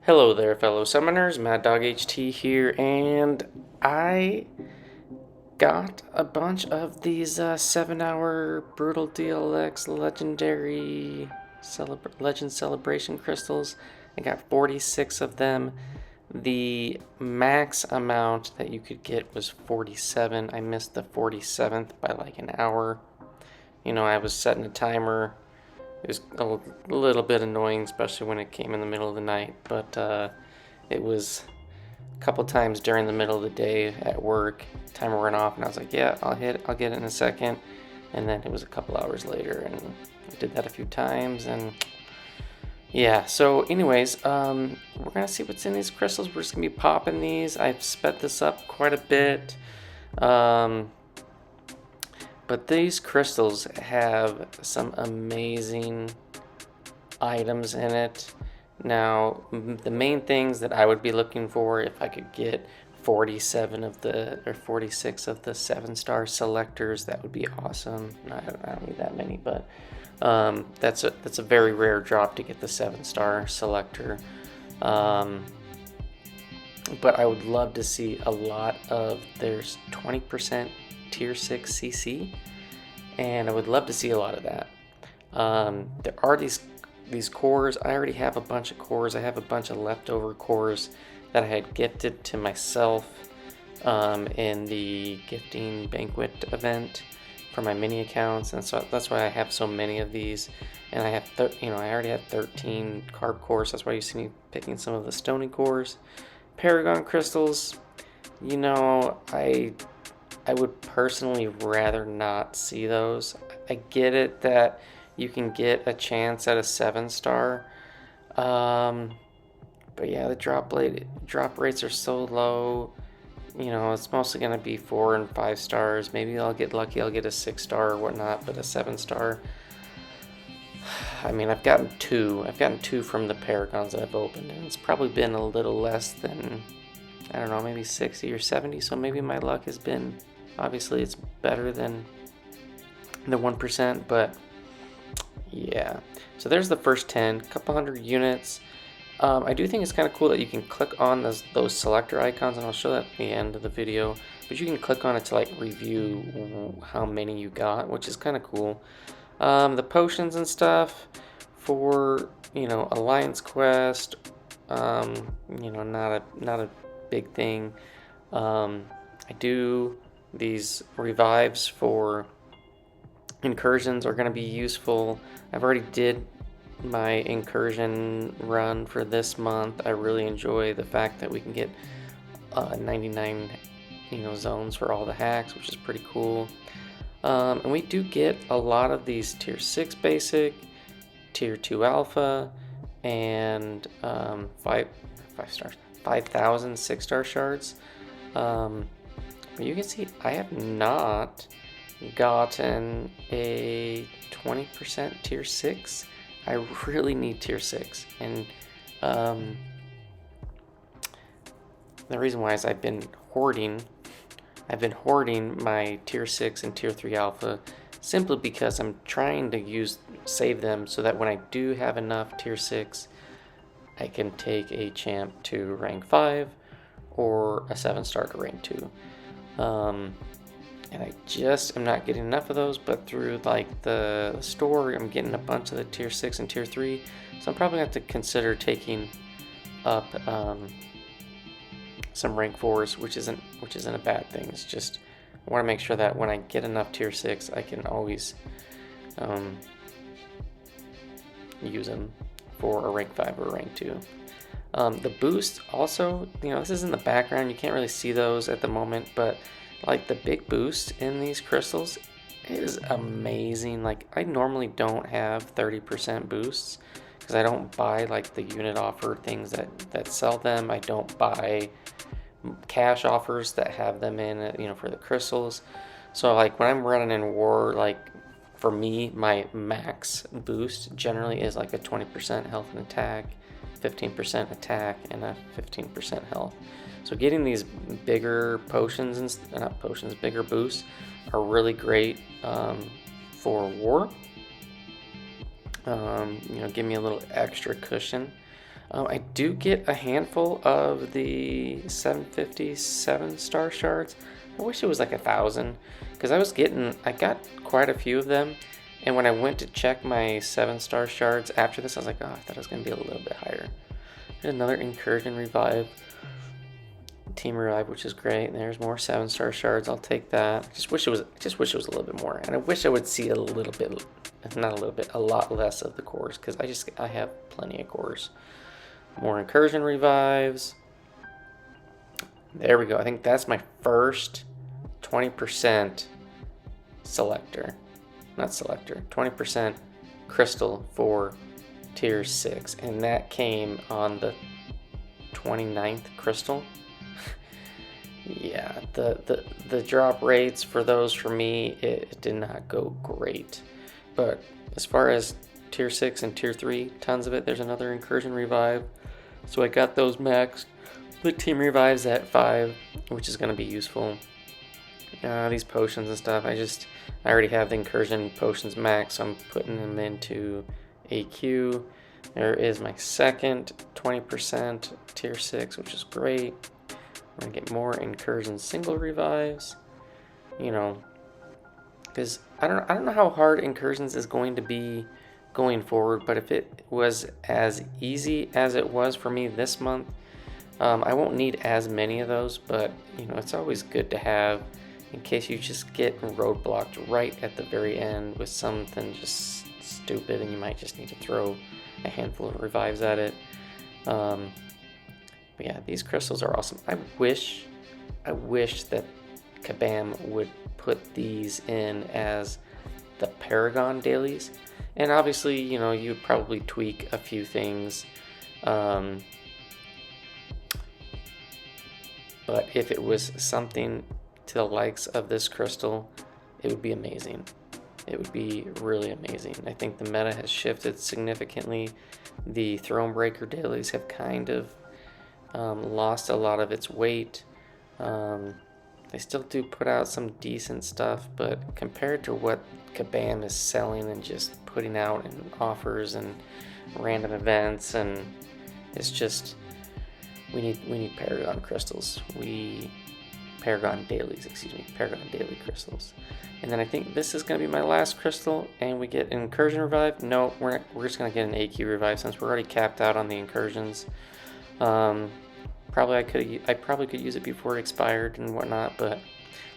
Hello there, fellow summoners. Mad Dog HT here, and I got a bunch of these 7-hour Brutal DLX Legendary Legend Celebration crystals. I got 46 of them. The max amount that you could get was 47. I missed the 47th by like an hour. I was setting a timer. It was a little bit annoying, especially when it came in the middle of the night, but it was a couple times during the middle of the day at work. Timer went off, and I was like, "Yeah, I'll get it in a second." And then it was a couple hours later, and I did that a few times, and yeah. So, anyways, we're gonna see what's in these crystals. We're just gonna be popping these. I've sped this up quite a bit. But these crystals have some amazing items in it. Now, the main things that I would be looking for, if I could get 46 of the 7-star selectors, that would be awesome. I don't need that many, but that's a very rare drop to get the 7-star selector. But I would love to see a lot of, there's 20% tier 6 CC, and I would love to see a lot of that. There are these cores. I already have a bunch of cores. I have a bunch of leftover cores that I had gifted to myself in the gifting banquet event for my mini accounts, and so that's why I have so many of these. And I have I already have 13 carb cores. That's why you see me picking some of the stony cores. Paragon crystals, I would personally rather not see those. I get it that you can get a chance at a 7-star, but yeah, the drop rates are so low. It's mostly going to be 4 and 5 stars. Maybe I'll get lucky, I'll get a 6-star or whatnot, but a 7-star, I mean, I've gotten two from the Paragons that I've opened, and it's probably been a little less than, I don't know, maybe 60 or 70, so maybe my luck has been, obviously it's better than the 1%, but yeah. So there's the first 10, couple hundred units. I do think it's kind of cool that you can click on those selector icons, and I'll show that at the end of the video, but you can click on it to like review how many you got, which is kind of cool. The potions and stuff for, Alliance Quest, not a big thing. I do these revives for incursions are going to be useful. I've already did my incursion run for this month. I really enjoy the fact that we can get 99 zones for all the hacks, which is pretty cool. And we do get a lot of these tier 6 basic, tier 2 alpha, and 5,000 6-star shards. But you can see I have not gotten a 20% tier 6. I really need tier 6, and the reason why is I've been hoarding my tier 6 and tier 3 alpha simply because I'm trying to save them so that when I do have enough tier 6, I can take a champ to rank 5 or a 7-star to rank 2. And I just am not getting enough of those, but through like the store, I'm getting a bunch of the tier 6 and tier 3. So I'm probably going to have to consider taking up some rank 4s, which isn't a bad thing. It's just I want to make sure that when I get enough tier 6, I can always use them for a rank 5 or a rank 2. The boost also, this is in the background. You can't really see those at the moment, but like the big boost in these crystals is amazing. Like I normally don't have 30% boosts because I don't buy like the unit offer things that sell them. I don't buy cash offers that have them in, for the crystals. So like when I'm running in war, like for me, my max boost generally is like a 20% health and attack, 15% attack, and a 15% health. So getting these bigger potions, bigger boosts are really great for war. Give me a little extra cushion. I do get a handful of the 750 7-star shards. I wish it was like 1,000, because I got quite a few of them, and when I went to check my 7-star shards after this, I was like, oh, I thought it was going to be a little bit higher. There's another Incursion Revive, Team Revive, which is great. And there's more 7-star shards. I'll take that. I just wish it was a little bit more, and I wish I would see a little bit, not a little bit, a lot less of the cores, because I have plenty of cores. More Incursion Revives. There we go. I think that's my first 20% selector. Not selector. 20% crystal for tier 6. And that came on the 29th crystal. Yeah, the drop rates for those for me, it did not go great. But as far as tier 6 and tier 3, tons of it. There's another Incursion Revive. So I got those maxed. Put Team Revives at 5, which is going to be useful. These potions and stuff, I already have the Incursion potions max, so I'm putting them into AQ. There is my second 20% tier 6, which is great. We're going to get more Incursion single revives. Because I don't know how hard Incursions is going to be going forward, but if it was as easy as it was for me this month, I won't need as many of those, but it's always good to have in case you just get roadblocked right at the very end with something just stupid and you might just need to throw a handful of revives at it. But yeah, these crystals are awesome. I wish that Kabam would put these in as the Paragon dailies. And obviously, you'd probably tweak a few things. But if it was something to the likes of this crystal, it would be amazing. It would be really amazing. I think the meta has shifted significantly. The Thronebreaker dailies have kind of lost a lot of its weight. They still do put out some decent stuff, but compared to what Kabam is selling and just putting out in offers and random events, and it's just we need Paragon crystals. Paragon dailies, Paragon Daily Crystals. And then I think this is going to be my last crystal, and we get an Incursion Revive. No, we're just going to get an AQ Revive since we're already capped out on the Incursions. I probably could use it before it expired and whatnot, but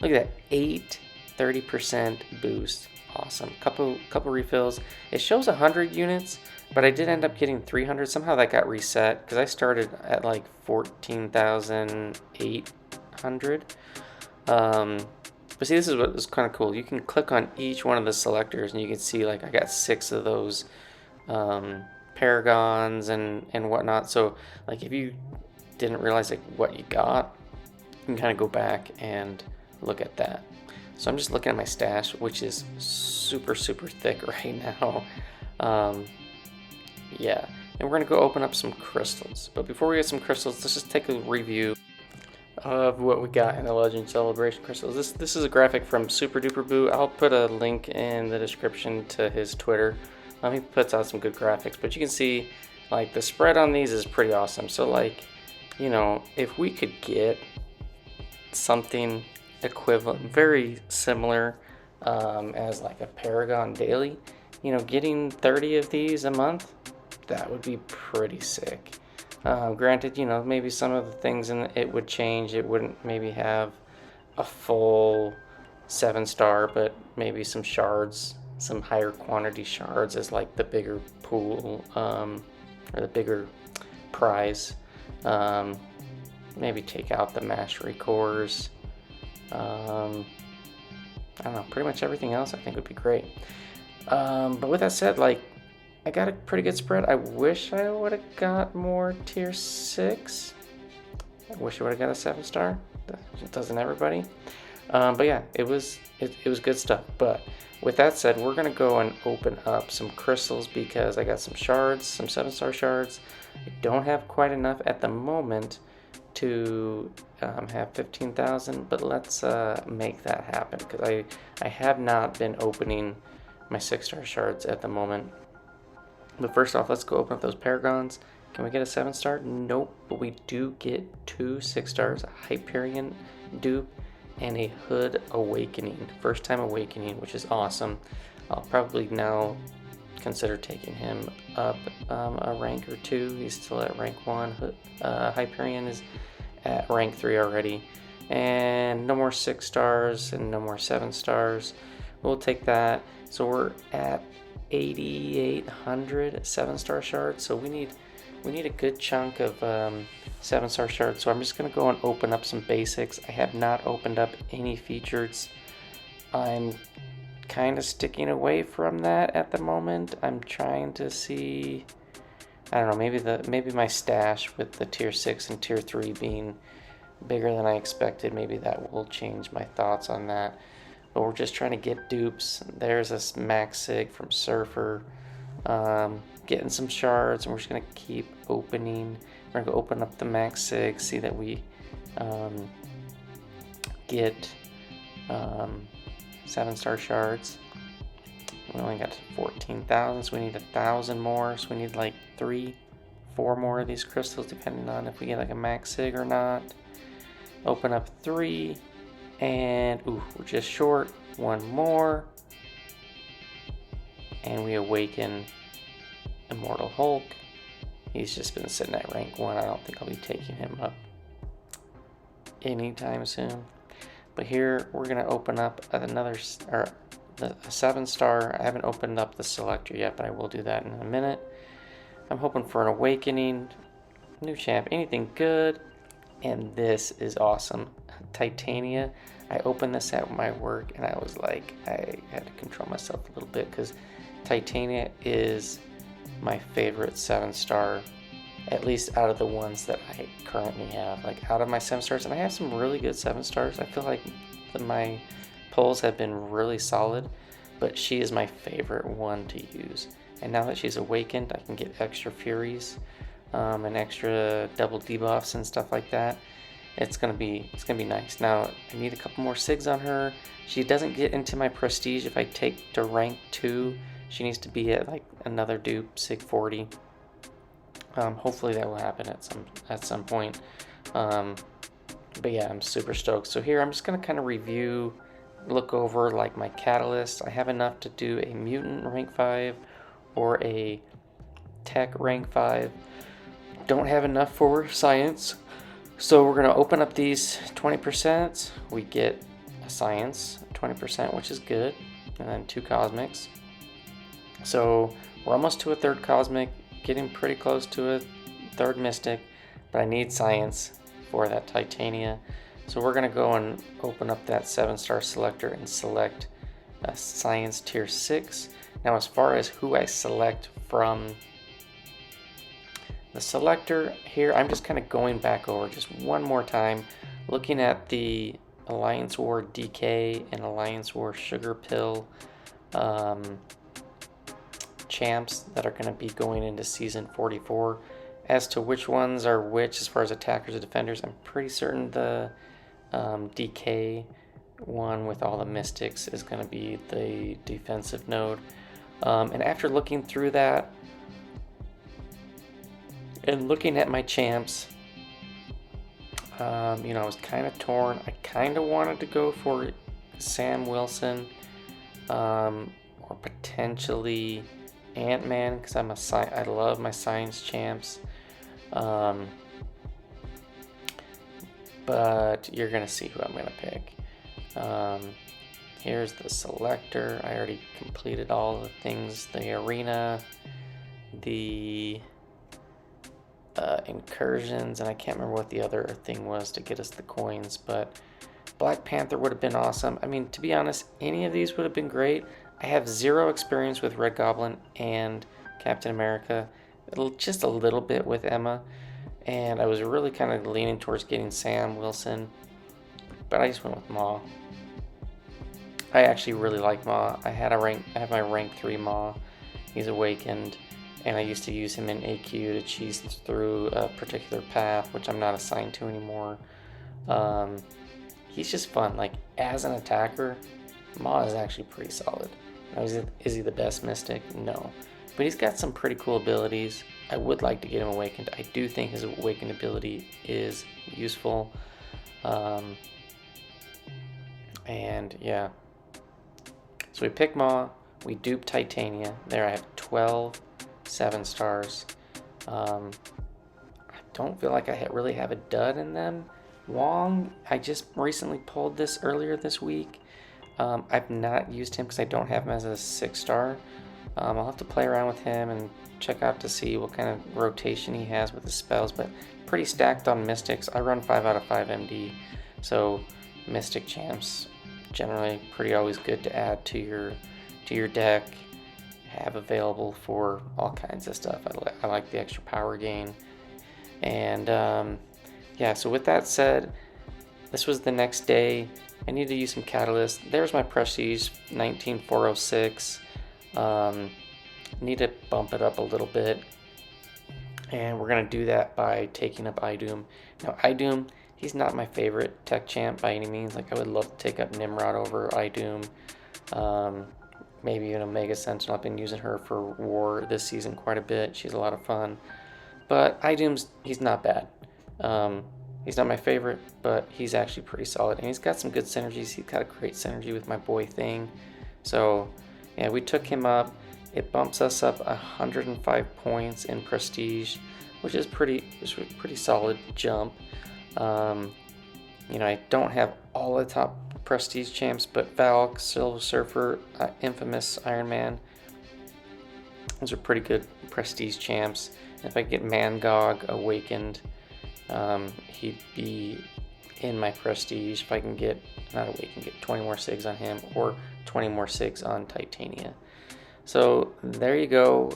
look at that, 30% boost. Awesome. Couple refills. It shows 100 units, but I did end up getting 300. Somehow that got reset because I started at like 14,800. But see, this is what is kind of cool. You can click on each one of the selectors and you can see like I got 6 of those paragons and whatnot. So like if you didn't realize like what you got, you can kind of go back and look at that. So I'm just looking at my stash, which is super thick right now. Yeah, and we're gonna go open up some crystals. But before we get some crystals, let's just take a review of what we got in the Legend Celebration crystals. This is a graphic from Super Duper Boo. I'll put a link in the description to his Twitter. He puts out some good graphics, but you can see like the spread on these is pretty awesome. So like, if we could get something equivalent, very similar as like a Paragon Daily, getting 30 of these a month, that would be pretty sick. Granted, maybe some of the things in it would change. It wouldn't maybe have a full 7-star, but maybe some shards, some higher quantity shards as like the bigger pool or the bigger prize. Maybe take out the mastery cores. I don't know, pretty much everything else I think would be great. But with that said, like, I got a pretty good spread. I wish I would have got more tier 6. I wish I would have got a 7-star. Doesn't everybody? But yeah, it was good stuff. But with that said, we're gonna go and open up some crystals because I got some shards, some 7-star shards. I don't have quite enough at the moment to have 15,000, but let's make that happen because I have not been opening my 6-star shards at the moment. But first off, let's go open up those paragons Can we get a 7-star? Nope, but we do get 2 6-stars, a Hyperion dupe and a Hood Awakening, first time Awakening, which is awesome. I'll probably now consider taking him up a rank or 2. He's still at rank 1. Hyperion is at rank 3 already. And no more 6-stars and no more 7-stars. We'll take that. So we're at 8,800 7-star shards. So we need a good chunk of 7-star shards. So I'm just gonna go and open up some basics. I have not opened up any features. I'm kind of sticking away from that at the moment. I'm trying to see, I don't know, maybe my stash with the tier 6 and tier 3 being bigger than I expected, maybe that will change my thoughts on that. But we're just trying to get dupes. There's a max sig from Surfer, getting some shards, and we're just gonna keep opening. We're gonna go open up the max sig, see that we get 7-star shards. We only got 14,000, so we need 1,000 more. So we need like 3-4 more of these crystals, depending on if we get like a max sig or not. Open up 3, and ooh, we're just short. 1 more, and we awaken Immortal Hulk. He's just been sitting at rank 1. I don't think I'll be taking him up anytime soon. But here we're gonna open up another, or a 7-star. I haven't opened up the Selector yet, but I will do that in a minute. I'm hoping for an Awakening, new champ, anything good. And this is awesome. Titania. I opened this at my work and I was like, I had to control myself a little bit because Titania is my favorite 7-star, at least out of the ones that I currently have. Like out of my 7-stars, and I have some really good 7-stars. I feel like my pulls have been really solid, but she is my favorite one to use. And now that she's awakened, I can get extra furies. And extra double debuffs and stuff like that. It's gonna be nice. Now I need a couple more sigs on her. She doesn't get into my prestige if I take to rank 2. She needs to be at like another dupe, sig 40. Hopefully that will happen at some point. But yeah, I'm super stoked. So here I'm just gonna kind of review, look over like my catalyst. I have enough to do a mutant rank 5 or a tech rank 5. Don't have enough for science, so we're going to open up these 20%. We get a science 20%, which is good, and then 2 cosmics. So we're almost to a 3rd cosmic, getting pretty close to a 3rd mystic, but I need science for that Titania. So we're going to go and open up that 7-star selector and select a science tier 6. Now as far as who I select from the selector here, I'm just kind of going back over just one more time, looking at the Alliance War DK and Alliance War Sugar Pill champs that are going to be going into season 44. As to which ones are which as far as attackers and defenders, I'm pretty certain the DK one with all the mystics is going to be the defensive node. And after looking through that, and looking at my champs, I was kind of torn. I kind of wanted to go for Sam Wilson, or potentially Ant-Man, because I love my science champs. But you're gonna see who I'm gonna pick. Here's the selector. I already completed all the things: the arena, the incursions, and I can't remember what the other thing was to get us the coins, but Black Panther would have been awesome. I mean, to be honest, any of these would have been great. I have 0 experience with Red Goblin and Captain America, just a little bit with Emma, and I was really kind of leaning towards getting Sam Wilson, but I just went with Maw. I actually really like Maw. I have my rank 3 Maw. He's awakened, and I used to use him in AQ to cheese through a particular path, which I'm not assigned to anymore. He's just fun. Like, as an attacker, Maw is actually pretty solid. Now, is he the best mystic? No. But he's got some pretty cool abilities. I would like to get him awakened. I do think his awakened ability is useful. And yeah. So we pick Maw, we dupe Titania. There I have 12 7 stars. I don't feel like I really have a dud in them. Wong, I just recently pulled this earlier this week. I've not used him because I don't have him as a 6-star. I'll have to play around with him and check out to see what kind of rotation he has with his spells, but pretty stacked on Mystics. I run 5 out of 5 MD, so Mystic champs generally pretty always good to add to your deck, have available for all kinds of stuff. I like the extra power gain. And yeah, so with that said, this was the next day. I need to use some catalyst. There's my Prestige 19406. Need to bump it up a little bit, and we're gonna do that by taking up Idum. Now Idum, he's not my favorite tech champ by any means. Like, I would love to take up Nimrod over Idum. Maybe even Omega Sentinel. I've been using her for War this season quite a bit. She's a lot of fun. But Idum's, he's not bad. He's not my favorite, but he's actually pretty solid. And he's got some good synergies. He's got a great synergy with my boy Thing. So yeah, we took him up. It bumps us up 105 points in Prestige, which is pretty solid jump. You know, I don't have all the top Prestige champs, but Valk, Silver Surfer, Infamous, Iron Man, those are pretty good Prestige champs. If I get Mangog awakened, he'd be in my Prestige. If I can get, not awakened, get 20 more SIGs on him, or 20 more SIGs on Titania. So there you go.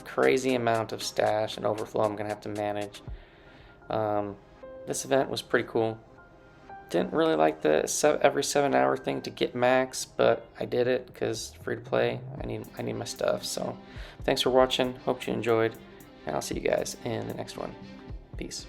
Crazy amount of stash and overflow I'm gonna have to manage. This event was pretty cool. Didn't really like the every 7-hour thing to get max, but I did it because free to play. I need my stuff. So thanks for watching. Hope you enjoyed, and I'll see you guys in the next one. Peace.